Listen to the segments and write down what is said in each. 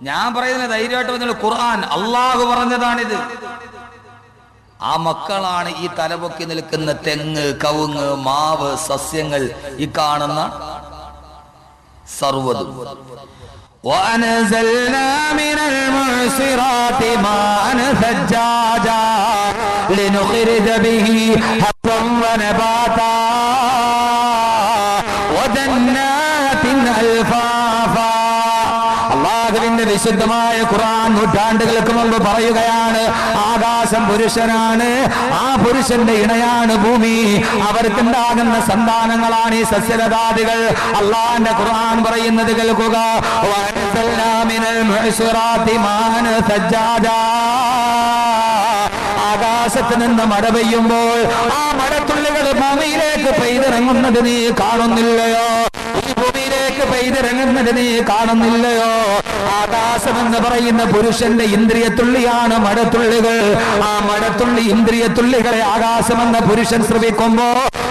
ഞാൻ പറയുന്നത് ധൈര്യമായിട്ട് പറഞ്ഞുള്ളൂ. ഖുർആൻ അള്ളാഹു പറഞ്ഞതാണിത്. ആ മക്കളാണ് ഈ തലപൊക്കി നിൽക്കുന്ന തെങ്ങ്, കവുങ്ങ്, മാവ്, സസ്യങ്ങൾ, ഈ കാണുന്ന സർവ്വതും. وأنزلنا من المعصرات ماء ثجاجا لنخرج به حبا ونباتا وجنات ألفافا. അല്ലാഹുവിന്റെ വിശുദ്ധമായ ഖുർആൻ നൂറ്റാണ്ടുകൾക്ക് മുമ്പ് പറയുകയാണ്, ആകാശം പുരുഷനാണ്, ആ പുരുഷന്റെ ഇണയാണ് ഭൂമി, അവർക്കുണ്ടാകുന്ന സന്താനങ്ങളാണ് ഈ സസ്യലതാദികൾ. അള്ളാന്റെ ഖുർആൻ പറയുന്നത് കേൾക്കുക, വഅൻസൽനാ മിനൽ മുഅ്സിറാത്തി മാഅൻ സജ്ജാജാ. ആകാശത്ത് നിന്ന് മഴ പെയ്യുമ്പോൾ ആ മഴത്തുള്ളികൾ ഭൂമിയിലേക്ക് പെയ്തിറങ്ങുന്നത് നീ കാണുന്നില്ലയോ? ഈ ഭൂമിയിലേക്ക് പെയ്തിറങ്ങുന്നത് നീ കാണുന്നില്ലയോ? ആകാശം എന്ന് പറയുന്ന പുരുഷന്റെ ഇന്ദ്രിയത്തുള്ളിയാണ് മഴത്തുള്ളികൾ. ആ മഴത്തുള്ളി ഇന്ദ്രിയത്തുള്ളികളെ ആകാശമെന്ന പുരുഷൻ ശ്രവിക്കുമ്പോ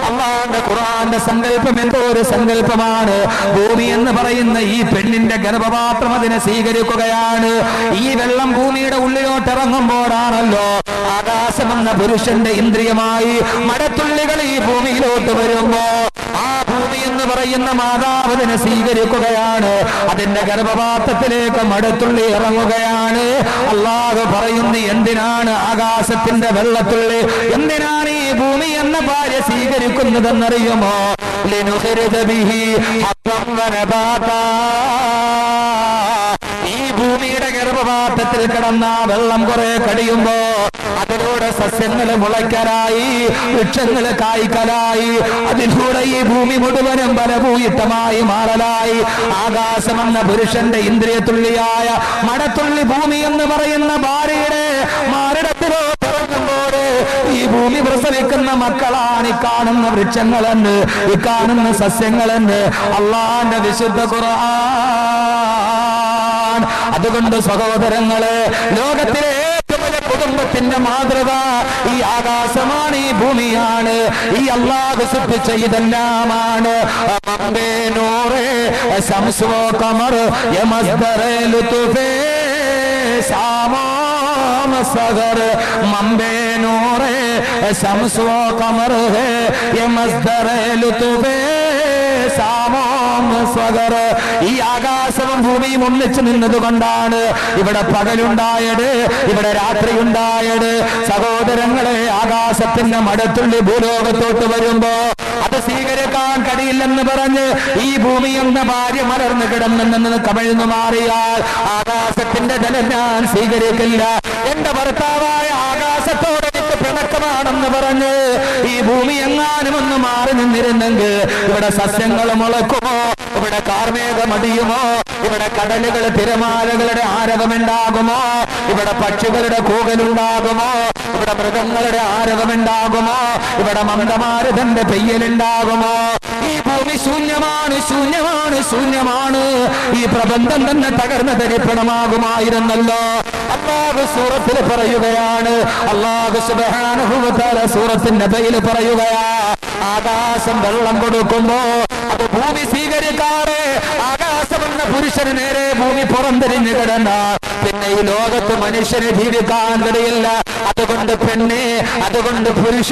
അല്ലാഹുവിന്റെ ഖുർആന്റെ സങ്കല്പം എന്തോ ഒരു സങ്കല്പമാണ്. ഭൂമി എന്ന് പറയുന്ന ഈ പെണ്ണിന്റെ ഗർഭപാത്രം അതിനെ സ്വീകരിക്കുകയാണ്. ഈ വെള്ളം ഭൂമിയുടെ ഉള്ളിലോട്ട് ഇറങ്ങുമ്പോഴാണല്ലോ ആകാശമെന്ന പുരുഷന്റെ ഇന്ദ്രിയമായി മഴത്തുള്ളികൾ ഈ ഭൂമിയിലോട്ട് വരുമ്പോ ആ ഭൂമി എന്ന് പറയുന്ന മാതാവ് അതിനെ സ്വീകരിക്കുകയാണ്. അതിന്റെ ഗർഭപാത്രത്തിലേക്ക് മഴത്തുള്ളി ഇറങ്ങുകയാണ്. അല്ലാഹു പറയുന്നു, എന്തിനാണ് ആകാശത്തിന്റെ വെള്ളത്തുള്ളി, എന്തിനാണ് ഈ ഭൂമി എന്ന ഭാര്യ സ്വീകരിക്കുന്നതെന്നറിയുമോ? ലിനുഖ്രിജ ബിഹി ഹബ്ബൻ വനബാതാ. ഈ ഭൂമിയുടെ ഗർഭപാത്രത്തിൽ കിടന്ന വെള്ളം കുറെ കഴിയുമ്പോ അതിലൂടെ സസ്യങ്ങൾ മുളയ്ക്കലായി, വൃക്ഷങ്ങൾ കായ്ക്കലായി, അതിലൂടെ ഈ ഭൂമി മുഴുവനും ഫലഭൂയിഷ്ടമായി മാറലായി. ആകാശമെന്ന പുരുഷന്റെ ഇന്ദ്രിയത്തുള്ളിയായ മഴത്തുള്ളി ഭൂമി എന്ന് പറയുന്ന ഭാര്യയുടെ മാറിടത്തിലോ പിറക്കുമ്പോൾ ഈ ഭൂമി പ്രസവിക്കുന്ന മക്കളാണ് ഈ കാണുന്ന വൃക്ഷങ്ങളെന്ന്, ഈ കാണുന്ന സസ്യങ്ങളെന്ന് അല്ലാഹുവിന്റെ വിശുദ്ധ ഖുർആൻ. അതുകൊണ്ട് സഹോദരങ്ങളെ, ലോകത്തിലെ കുടുംബത്തിന്റെ മാതൃക ഈ ആകാശമാണ്, ഈ ഭൂമിയാണ്, ഈ അല്ലാഹു സൃഷ്ടിച്ച ഇതെല്ലാമാണ്. കമർ സഗർ മംബേ നൂറേ ശംസോ കമർ ഹേ യ മസ്ദറേ ലുതുഫേ സാമോം സഗർ. ഈ ആകാശവും ഭൂമിയും ഒന്നിച്ചു നിന്നത് കൊണ്ടാണ് ഇവിടെ പകലുണ്ടായത്, ഇവിടെ രാത്രി ഉണ്ടായത്. സഹോദരങ്ങളെ, ആകാശത്തിന്റെ മഴത്തുള്ളി ഭൂലോകത്തോട്ട് വരുമ്പോ അത് സ്വീകരിക്കാൻ കഴിയില്ലെന്ന് പറഞ്ഞ് ഈ ഭൂമി എന്ന ഭാര്യ മലർന്നു കിടന്നെന്ന് കമിഴ്ന്നു മാറിയാൽ ആകാശത്തിന്റെ ജലം ഞാൻ സ്വീകരിക്കില്ല, എന്റെ ഭർത്താവായ ആകാശത്തോട് എനിക്ക് പിണക്കമാണെന്ന് പറഞ്ഞ് ഈ ഭൂമി എങ്ങാനും ഒന്ന് മാറി നിന്നിരുന്നെങ്കിൽ ഇവിടെ സസ്യങ്ങൾ മുളക്കുമോ, ഇവിടെ കാർമേഘമടിയുമോ, ഇവിടെ കടലുകൾ തിരമാലകളുടെ ആരവമുണ്ടാകുമോ, ഇവിടെ പക്ഷികളുടെ കൂകലുണ്ടാകുമോ, ഇവിടെ മൃഗങ്ങളുടെ ആരവമുണ്ടാകുമോ, ഇവിടെ മന്ദമാരുതന്റെ പെയ്യലുണ്ടാകുമോ? ഈ ഭൂമി ശൂന്യമാണ്, ശൂന്യമാണ്, ശൂന്യമാണ്. ഈ പ്രബന്ധം തന്നെ തകർന്ന് തരിപ്പണമാകുമായിരുന്നല്ലോ. അല്ലാഹു സൂറത്തിൽ പറയുകയാണ്, അല്ലാഹു സുബ്ഹാനഹു വ തആല സൂറത്തിന്റെ നബയിൽ പറയുകയാ, ആകാശം വെള്ളം കൊടുക്കുമ്പോ അത് ഭൂമി സ്വീകരിക്കാറ്. ആകാശമെന്ന പുരുഷന് നേരെ ഭൂമി പുറംതിരിഞ്ഞു കിടന്നാൽ പിന്നെ ഈ ലോകത്ത് മനുഷ്യന് ജീവിക്കാൻ കഴിയില്ല. അതുകൊണ്ട് പെണ്ണെ, അതുകൊണ്ട് പുരുഷ,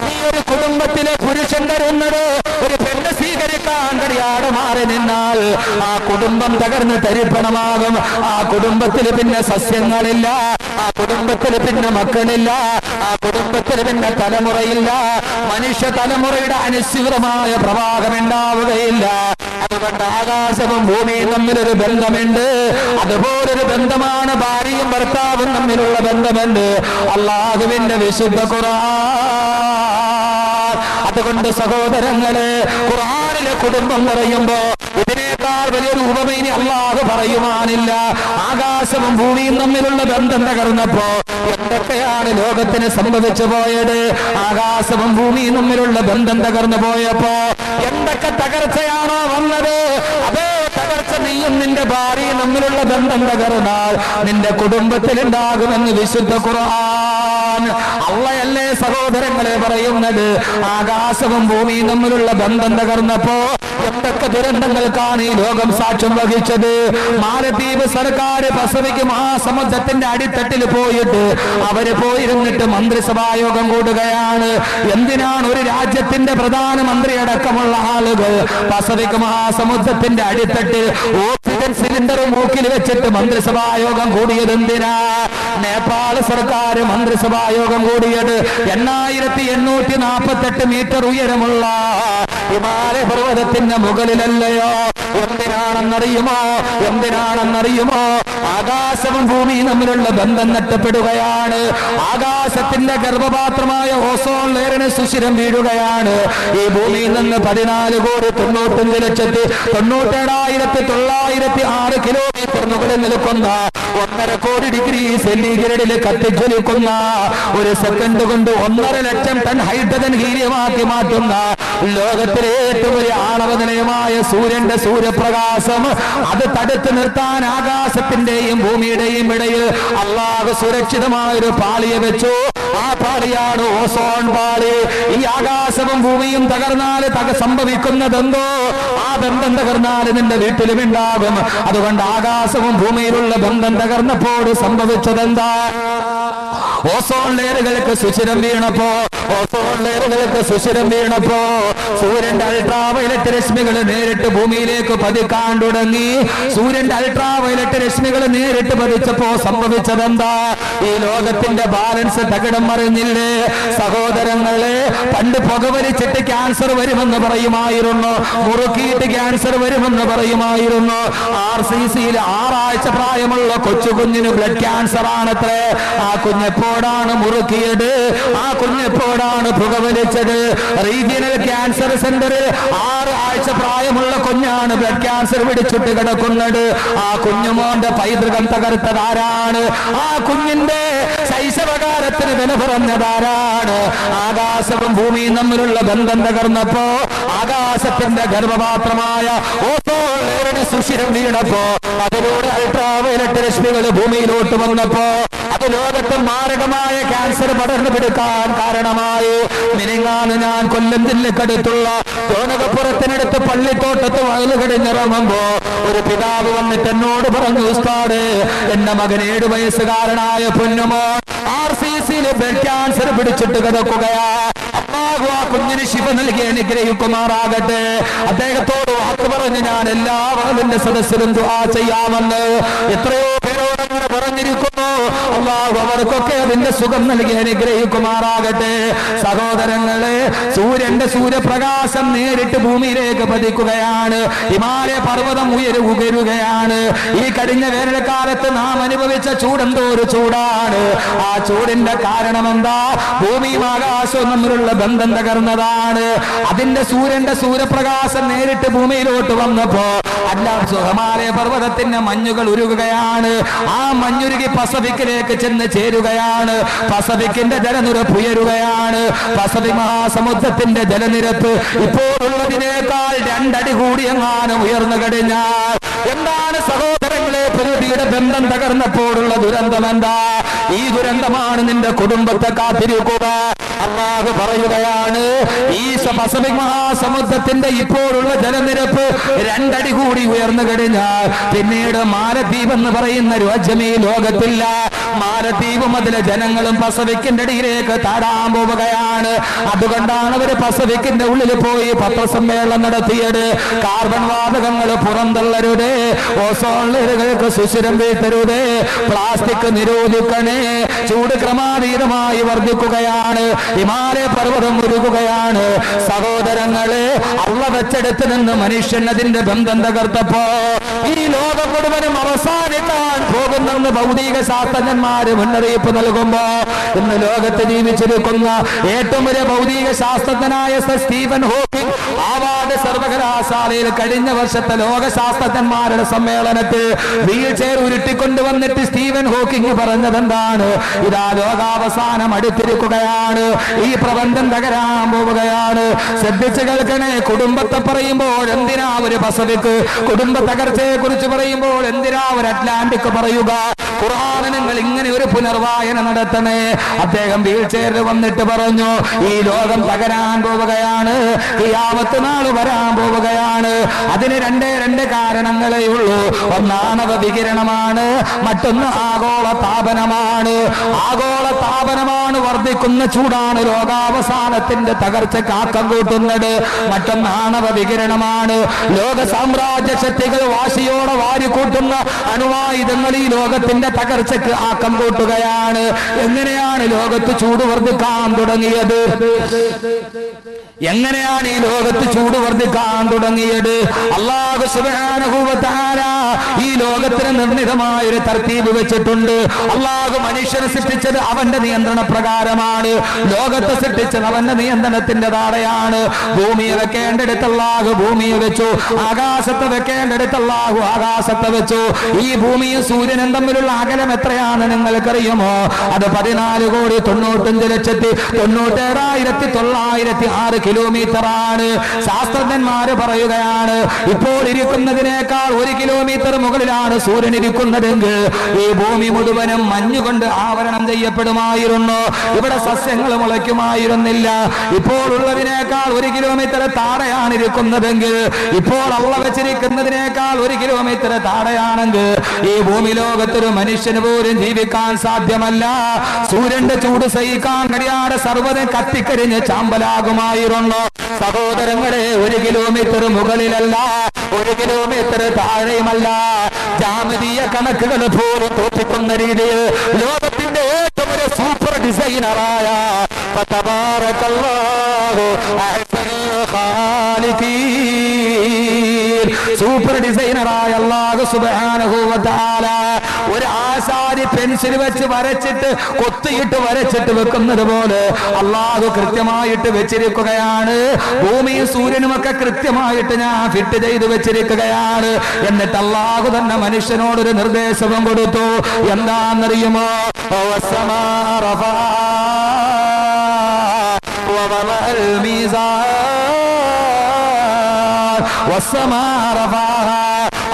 നീ ഒരു കുടുംബത്തിലെ പുരുഷൻ തരുന്നത് ഒരു പെണ്ണ് സ്വീകരിക്കാൻ കഴിയാതെ മാറി നിന്നാൽ ആ കുടുംബം തകർന്ന് തരിപ്പണമാകും. ആ കുടുംബത്തിൽ പിന്നെ സസ്യങ്ങളില്ല, ആ കുടുംബത്തിൽ പിന്നെ മക്കളില്ല, ആ കുടുംബത്തിൽ പിന്നെ തലമുറയില്ല, മനുഷ്യ തലമുറയുടെ അനുസൃതമായ പ്രവാഹം ഉണ്ടാവുകയില്ല. അതുകൊണ്ട് ആകാശവും ഭൂമിയും തമ്മിലൊരു ബന്ധമുണ്ട്. അതുപോലൊരു ബന്ധമാണ് ഭാര്യയും ഭർത്താവും തമ്മിലുള്ള ബന്ധമുണ്ട് അല്ലാഹുവിന്റെ വിശുദ്ധ ഖുർആൻ. അതുകൊണ്ട് സഹോദരങ്ങളെ, ഖുർആനിലെ കുടുംബം പറയുമ്പോ ഇതിനേക്കാൾ വലിയൊരു ഉപമയിനി അല്ലാഹു പറയുവാനില്ല. ആകാശവും ഭൂമിയും തമ്മിലുള്ള ബന്ധം തകർന്നപ്പോ എന്തൊക്കെയാണ് ലോകത്തിന് സംഭവിച്ചു പോയത്? ആകാശവും ഭൂമിയും തമ്മിലുള്ള ബന്ധം തകർന്നു പോയപ്പോ എന്തൊക്കെ തകർച്ചയാണോ വന്നത്? അതേ തകർച്ച നീയും നിന്റെ ഭാര്യയും തമ്മിലുള്ള ബന്ധം തകർന്നാൽ നിന്റെ കുടുംബത്തിൽ ഉണ്ടാകുമെന്ന് വിശുദ്ധ ഖുർആൻ. അള്ളയല്ലേ സഹോദരങ്ങളെ പറയുന്നത്? ആകാശവും ഭൂമിയും തമ്മിലുള്ള ബന്ധം തകർന്നപ്പോ എന്തൊക്കെ ദുരന്തങ്ങൾക്കാണ് ഈ ലോകം സാക്ഷ്യം വഹിച്ചത്. മാലദ്വീപ് സർക്കാർ പസഫിക് മഹാസമുദ്രത്തിന്റെ അടിത്തട്ടിൽ പോയിട്ട് അവര് പോയിരുന്നിട്ട് മന്ത്രിസഭാ യോഗം കൂടുകയാണ്. എന്തിനാണ് ഒരു രാജ്യത്തിന്റെ പ്രധാനമന്ത്രി അടക്കമുള്ള ആളുകൾ പസഫിക് മഹാസമുദ്രത്തിന്റെ അടിത്തട്ടിൽ ഓക്സിജൻ സിലിണ്ടർ മൂക്കിൽ വെച്ചിട്ട് മന്ത്രിസഭാ യോഗം കൂടിയത് എന്തിനാ? നേപ്പാൾ സർക്കാർ മന്ത്രിസഭാ യോഗം കൂടിയത് 8848 മീറ്റർ ഉയരമുള്ള ഹിമാലയ പർവ്വതത്തിന്റെ മുകളിലല്ലയോ? എന്തിനാണെന്നറിയുമോ? ആകാശവും ഭൂമിയും തമ്മിലുള്ള ബന്ധം നഷ്ടപ്പെടുകയാണ്. ആകാശത്തിന്റെ ഗർഭപാത്രമായ ഓസോൺ ലെയറിന് സുഷിരം വീഴുകയാണ്. ഈ ഭൂമിയിൽ നിന്ന് 14,95,97,906 കിലോമീറ്റർ മുകളിൽ നിൽക്കുന്ന 1.5 കോടി ഡിഗ്രി സെന്റിഗ്രേഡിൽ കത്തിജ്വലിക്കുന്ന ഒരു സെക്കൻഡ് കൊണ്ട് 1.5 ലക്ഷം ടൺ ഹൈഡ്രജൻ ഹീലിയമാക്കി മാറ്റുന്ന ലോകത്തിലെ ഏറ്റവും വലിയ ആണവ നിലയമായ സൂര്യന്റെ സൂര്യപ്രകാശം അത് തടുത്തു നിർത്താൻ ആകാശത്തിന്റെയും ഭൂമിയുടെയും ഇടയിൽ അല്ലാഹു സുരക്ഷിതമായ ഒരു പാളിയെ വെച്ചു. ആ പാളിയാണ് ഓസോൺ പാളി. ഈ ആകാശവും ഭൂമിയും തകർന്നാൽ സംഭവിക്കുന്നതെന്തോ ആ ബന്ധം തകർന്നാൽ നിന്റെ വീട്ടിലും ഉണ്ടാകും. അതുകൊണ്ട് ആകാശവും ഭൂമിയിലുള്ള ബന്ധം തകർന്നപ്പോൾ സംഭവിച്ചതെന്താ? ഓസോൺ ലെയറുകൾക്ക് സുഷിരം വീണപ്പോ സൂര്യന്റെ അൾട്രാവയലറ്റ് രശ്മികൾ നേരിട്ട് ഭൂമിയിലേക്ക് പതിക്കാൻ തുടങ്ങി. സൂര്യന്റെ അൾട്രാവയലറ്റ് രശ്മികൾ നേരിട്ട് പതിച്ചപ്പോ സംഭവിച്ചതെന്താ? ഈ ലോകത്തിന്റെ ബാലൻസ് തകിടം മറിഞ്ഞില്ലേ സഹോദരങ്ങളെ? പണ്ട് പുകവലിച്ചിട്ട് ക്യാൻസർ വരുമെന്ന് പറയുമായിരുന്നു, മുറുക്കിയിട്ട് ക്യാൻസർ വരുമെന്ന് പറയുമായിരുന്നു. RCCയിൽ 6 ആഴ്ച പ്രായമുള്ള കൊച്ചുകുഞ്ഞിന് ബ്ലഡ് ക്യാൻസർ ആണത്രേ. ആ കുഞ്ഞെപ്പോഴാണ് മുറുക്കിയത്? ആ കുഞ്ഞെപ്പോഴാണ് പുകവലിച്ചത്? റീജിയണൽ ക്യാൻസർ സെന്ററിൽ 6 ആഴ്ച പ്രായമുള്ള കുഞ്ഞാണ് ബ്ലഡ് ക്യാൻസർ പിടിച്ചിട്ട് കിടക്കുന്നത്. ആ കുഞ്ഞുമോന്റെ പൈതൃകം തകർത്തതാരാണ്? ആ കുഞ്ഞിന്റെ ശൈശവകാലത്തിന് വില പറഞ്ഞതാരാണ്? ആകാശവും ഭൂമിയും തമ്മിലുള്ള ബന്ധം തകർന്നപ്പോ ആകാശത്തിന്റെ ഗർഭപാത്രമായ ഓസോൺ ലെയറിന് സുഷിരം വീണപ്പോ അതിലൂടെ അൾട്രാവയലറ്റ് രശ്മികൾ ഭൂമിയിലോട്ട് വന്നപ്പോ അത് ലോകത്ത് മാരകമായ ക്യാൻസർ പടർന്നു പിടിക്കാൻ കാരണമായി. മിനിങ്ങാന്ന് ഞാൻ കൊല്ലം ജില്ലക്കടുത്തുള്ള തോനകപ്പുറത്തിനടുത്ത് പള്ളിത്തോട്ടത്ത് വയല് കഴിഞ്ഞിറങ്ങുമ്പോ ഒരു പിതാവ് വന്നിട്ട് എന്നോട് പറഞ്ഞു, ഉസ്താദേ, എന്റെ മകൻ 7 വയസ്സുകാരനായ പൊന്നുമോൻ RCCയിൽ ബ്ലഡ് ക്യാൻസർ പിടിച്ചിട്ട് കിടക്കുകയാ. അല്ലാഹു ആ കുഞ്ഞിന് ശിഫ നൽകി അനുഗ്രഹിക്കുമാറാകട്ടെ. അദ്ദേഹത്തോട് വാക്ക് പറഞ്ഞ് ഞാൻ എല്ലാവരുടെ സദസ്സിലും ദുആ ചെയ്യാമെന്ന് എത്രയോ പേരോട് അങ്ങനെ പറഞ്ഞിരിക്കുന്നു. അല്ലാഹു അവർക്കൊക്കെ അതിന്റെ സുഖം നൽകി അനുഗ്രഹിക്കുമാറാകട്ടെ. സഹോദരങ്ങളെ, സൂര്യന്റെ സൂര്യപ്രകാശം നേരിട്ട് ഭൂമിയിലേക്ക് പതിക്കുകയാണ്. ഹിമാലയ പർവ്വതം ഉയരുകയാണ്. ഈ കഴിഞ്ഞ വേനൽക്കാലത്ത് നാം അനുഭവിച്ച ചൂടെന്തോ ഒരു ചൂടാണ്. ആ ചൂടിന്റെ കാരണം എന്താ? ഭൂമിയും ആകാശവും തമ്മിലുള്ള ബന്ധം തകർന്നതാണ്. അതിന്റെ സൂര്യന്റെ സൂര്യപ്രകാശം നേരിട്ട് ഭൂമിയിലോട്ട് വന്നപ്പോ ഹിമാലയ പർവ്വതത്തിന്റെ മഞ്ഞുകൾ ഉരുകുകയാണ്. ആ മഞ്ഞുരുകി പസഫിക്കിലേക്ക് ചെന്ന് ചേരുകയാണ്. പസഫിക്കിന്റെ ജലനിരപ്പ് ഉയരുകയാണ്. പസഫിക് മഹാസമുദ്രത്തിന്റെ ജലനിരപ്പ് ഇപ്പോഴുള്ളതിനേക്കാൾ 2 അടി കൂടി എങ്ങാനും ഉയർന്നു കഴിഞ്ഞാൽ എന്താണ് സഹോദരങ്ങളെ പ്രകൃതിയുടെ ബന്ധം തകർന്നപ്പോഴുള്ള ദുരന്തം എന്താ? ഈ ദുരന്തമാണ് നിന്റെ കുടുംബത്തെ കാത്തിരിക്കുക. അല്ലാഹു പറയുകയാണ്, ഈ പസഫിക് മഹാസമുദ്രത്തിന്റെ ഇപ്പോഴുള്ള ജലനിരപ്പ് 2 അടി കൂടി ഉയർന്നു കഴിഞ്ഞാൽ പിന്നീട് മാലദ്വീപ് എന്ന് പറയുന്ന രാജ്യം ഈ ലോകത്തില്ല. മാലദ്വീപും അതിലെ ജനങ്ങളും പസഫിക്കിന്റെ ഇടയിലേക്ക് താഴാൻ പോവുകയാണ്. അതുകൊണ്ടാണ് അവര് പസഫിക്കിന്റെ ഉള്ളിൽ പോയി പത്രസമ്മേളനം നടത്തിയത്. കാർബൺ വാതകങ്ങൾ പുറന്തള്ളരുത്, ഓസോൺ ലെയറുകൾക്ക് സുഷിരം വീഴ്ത്തരുത്, പ്ലാസ്റ്റിക് നിരോധിക്കണേ. ചൂട് ക്രമാതീതമായി വർദ്ധിക്കുകയാണ്. ഹിമാലയ പർവ്വതം ഉരുകുകയാണ്. സഹോദരങ്ങളെ, അള്ള വെച്ചെടുത്ത് നിന്ന് മനുഷ്യൻ അതിന്റെ ബന്ധം തകർത്തപ്പോ ഈ ലോകം മുഴുവനും അവസാനിക്കാൻ പോകുന്നെന്ന് ഭൗതിക ശാസ്ത്രജ്ഞന്മാര് മുന്നറിയിപ്പ് നൽകുമ്പോ ഇന്ന് ലോകത്ത് ജീവിച്ചിരിക്കുന്ന ഏറ്റവും വലിയ ഭൗതിക ശാസ്ത്രജ്ഞനായ സ്റ്റീഫൻ ഹോക്കിംഗ് ഹാർവാർഡ് സർവകലാശാലയിൽ കഴിഞ്ഞ വർഷത്തെ ലോക ശാസ്ത്രജ്ഞന്മാരുടെ സമ്മേളനത്തിൽ വീൽ ചെയർ ഉരുട്ടിക്കൊണ്ടുവന്നിട്ട് സ്റ്റീഫൻ ഹോക്കിംഗ് പറഞ്ഞതെന്താണ്? ഇതാ ലോകാവസാനം അടുത്തിരിക്കുകയാണ്. ഈ പ്രപഞ്ചം തകരാൻ പോവുകയാണ്. ശ്രദ്ധിച്ചു കേൾക്കണേ. കുടുംബത്തെ പറയുമ്പോൾ എന്തിനാ ഒരു പസഫിക്? കുടുംബ തകർച്ചയെ കുറിച്ച് പറയുമ്പോൾ എന്തിനാ ഒരു അറ്റ്ലാന്റിക് പറയുക? ഖുർആൻ നിങ്ങൾ ഇങ്ങനെ ഒരു പുനർവായന നടത്തണേ. അദ്ദേഹം വീൽ ചെയറിൽ വന്നിട്ട് പറഞ്ഞു, ഈ ലോകം തകരാൻ പോവുകയാണ്, ഖിയാമത്ത് നാൾ വരാൻ പോവുകയാണ്. അതിന് രണ്ട് കാരണങ്ങളേ ഉള്ളൂ. ഒന്നാണവ വികിരണമാണ്, മറ്റൊന്ന് ആഗോള താപനമാണ്. ആഗോള താപനമാണ്, വർദ്ധിക്കുന്ന ചൂടാണ് ലോകാവസാനത്തിന്റെ തകർച്ചയ്ക്ക് ആക്കം കൂട്ടുന്നത്. മറ്റൊന്നാണവ വികിരണമാണ്, ലോക സാമ്രാജ്യ ശക്തികൾ വാശിയോടെ വാരിക്കൂട്ടുന്ന അണുവായുധങ്ങൾ ഈ ലോകത്തിന്റെ തകർച്ചയ്ക്ക് ആക്കം കൂട്ടുകയാണ്. എങ്ങനെയാണ് ലോകത്ത് ചൂട് വർദ്ധിക്കാൻ തുടങ്ങിയത്? എങ്ങനെയാണ് ഈ ലോകത്ത് ചൂട് വർദ്ധിക്കാൻ തുടങ്ങിയത്? അല്ലാഹു സുബ്ഹാനഹു വ തആല ഈ ലോകത്തിന് നിർണിതമായ ഒരു തർത്തീബ് വെച്ചിട്ടുണ്ട്. അല്ലാഹു മനുഷ്യനെ സൃഷ്ടിച്ചത് അവന്റെ നിയന്ത്രണ പ്രകാരമാണ്. ലോകത്തെ സൃഷ്ടിച്ചത് അവന്റെ നിയന്ത്രണത്തിന്റെ താഴെയാണ്. ഭൂമിയെ വെക്കേണ്ടടുത്ത് അല്ലാഹു ഭൂമിയെ വെച്ചു, ആകാശത്തെ വെക്കേണ്ടടുത്ത് അല്ലാഹു ആകാശത്തെ വെച്ചു. ഈ ഭൂമിയും സൂര്യനും തമ്മിലുള്ള അകലം എത്രയാണ് നിങ്ങൾക്കറിയുമോ? അത് 14,95,97,906 കിലോമീറ്റർ ആണ്. ശാസ്ത്രജ്ഞന്മാര് പറയുകയാണ്, ഇപ്പോൾ ഇരിക്കുന്നതിനേക്കാൾ 1 കിലോമീറ്റർ മുകളിലാണ് സൂര്യൻ ഇരിക്കുന്നതെങ്കിൽ ഈ ഭൂമി മുഴുവനും മഞ്ഞുകൊണ്ട് ആവരണം ചെയ്യപ്പെടുമായിരുന്നു. ഇവിടെ സസ്യങ്ങൾ മുളയ്ക്കുമായിരുന്നില്ല. ഇപ്പോൾ ഉള്ളതിനേക്കാൾ 1 കിലോമീറ്റർ താഴെയാണ് ഇരിക്കുന്നതെങ്കിൽ, ഇപ്പോൾ അള്ള വെച്ചിരിക്കുന്നതിനേക്കാൾ 1 കിലോമീറ്റർ താഴെയാണെങ്കിൽ ഈ ഭൂമി ലോകത്തൊരു മനുഷ്യന് പോലും ജീവിക്കാൻ സാധ്യമല്ല. സൂര്യന്റെ ചൂട് സഹിക്കാൻ കഴിയാതെ സർവ്വതും കത്തിക്കരിഞ്ഞ് ചാമ്പലാകുമായിരുന്നു. സഹോദരങ്ങളെ, 1 കിലോമീറ്റർ മുകളിലല്ല, 1 കിലോമീറ്റർ താഴെയുമല്ല. ജാമിതീയ കണക്കുകൾ പോലും തോറ്റിക്കുന്ന രീതിയിൽ ലോകത്തിന്റെ ഏറ്റവും ഒരു സൂപ്പർ ഡിസൈനറായ തബാറകല്ലാഹു അഹ്സനുൽ ഖാലിഖീൻ, സൂപ്പർ ഡിസൈനറായ അല്ലാഹു സുബ്ഹാനഹു വ തആല ഒരു ആശാരി പെൻസിൽ വെച്ച് വരച്ചിട്ട് കൊത്തിയിട്ട് വരച്ചിട്ട് വെക്കുന്നത് പോലെ അല്ലാഹു കൃത്യമായിട്ട് വെച്ചിരിക്കുകയാണ്. ഭൂമിയും സൂര്യനും ഒക്കെ കൃത്യമായിട്ട് ഞാൻ ഫിറ്റ് ചെയ്ത് വെച്ചിരിക്കുകയാണ്. എന്നിട്ട് അല്ലാഹു തന്നെ മനുഷ്യനോടൊരു നിർദ്ദേശവും കൊടുത്തു. എന്താണെന്നറിയുമോ?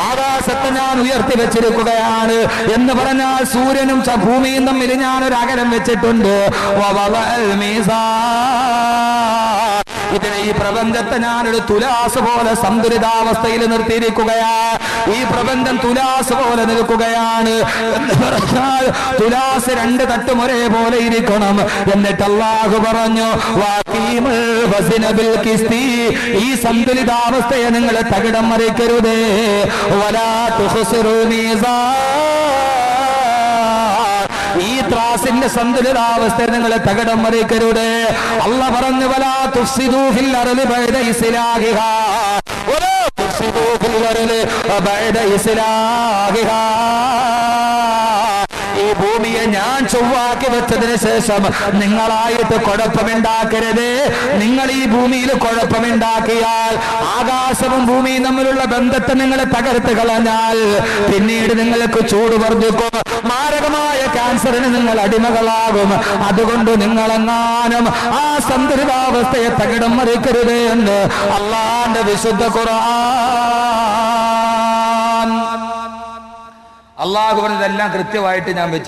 ആകാശത്തെ ഞാൻ ഉയർത്തി വെച്ചിരിക്കുകയാണ് എന്ന് പറഞ്ഞാൽ സൂര്യനും ഭൂമിയും തമ്മിൽ ഞാനൊരു അകലം വെച്ചിട്ടുണ്ട്. ഇതിനെ, ഈ പ്രപഞ്ചത്തെ ഞാനൊരു തുലാസ് പോലെ സന്തുലിതാവസ്ഥയിൽ നിർത്തിയിരിക്കുകയാ. ഈ പ്രപഞ്ചം തുലാസ് പോലെ നിൽക്കുകയാണ് എന്ന് പറഞ്ഞാൽ തുലാസ് 2 തട്ടും ഒരേപോലെ ഇരിക്കണം. എന്നിട്ട് അല്ലാഹു പറഞ്ഞു, ഈ സന്തുലിതാവസ്ഥയെ നിങ്ങൾ തകിടം മറിക്കരുതേ. വലാ തുഖ്സിറു ഈ ത്രാസിന്റെ സന്തുലിതാവസ്ഥയെ നിങ്ങൾ തകിടം മറിക്കരുത്. അല്ലാഹു പറഞ്ഞു, വലാ തുഫ്സിദൂ ഫിൽ അർളി ബഅദ ഇസ്ലാഹിഹാ വലാ തുഫ്സിദൂ ഫിൽ അർളി ബഅദ ഇസ്ലാഹിഹാ. ഈ ഭൂമിയെ ഞാൻ ചൊവ്വാക്കി വെച്ചതിന് ശേഷം നിങ്ങളായിട്ട് കുഴപ്പമുണ്ടാക്കരുത്. നിങ്ങൾ ഈ ഭൂമിയിൽ കുഴപ്പമുണ്ടാക്കിയാൽ, ആകാശവും ഭൂമിയും തമ്മിലുള്ള ബന്ധത്തെ നിങ്ങൾ തകർത്ത് കളഞ്ഞാൽ പിന്നീട് നിങ്ങൾക്ക് ചൂട് വർദ്ധിക്കും, മാരകമായ ക്യാൻസറിന് നിങ്ങൾ അടിമകളാകും. അതുകൊണ്ട് നിങ്ങളെങ്ങാനും ആ സന്തുലിതാവസ്ഥയെ തകിടം മറിക്കരുത് എന്ന് അല്ലാഹുവിന്റെ വിശുദ്ധ ഖുർആൻ. അല്ലാഹു പറഞ്ഞതെല്ലാം കൃത്യമായിട്ട് ഞാൻ വെച്ചിട്ട്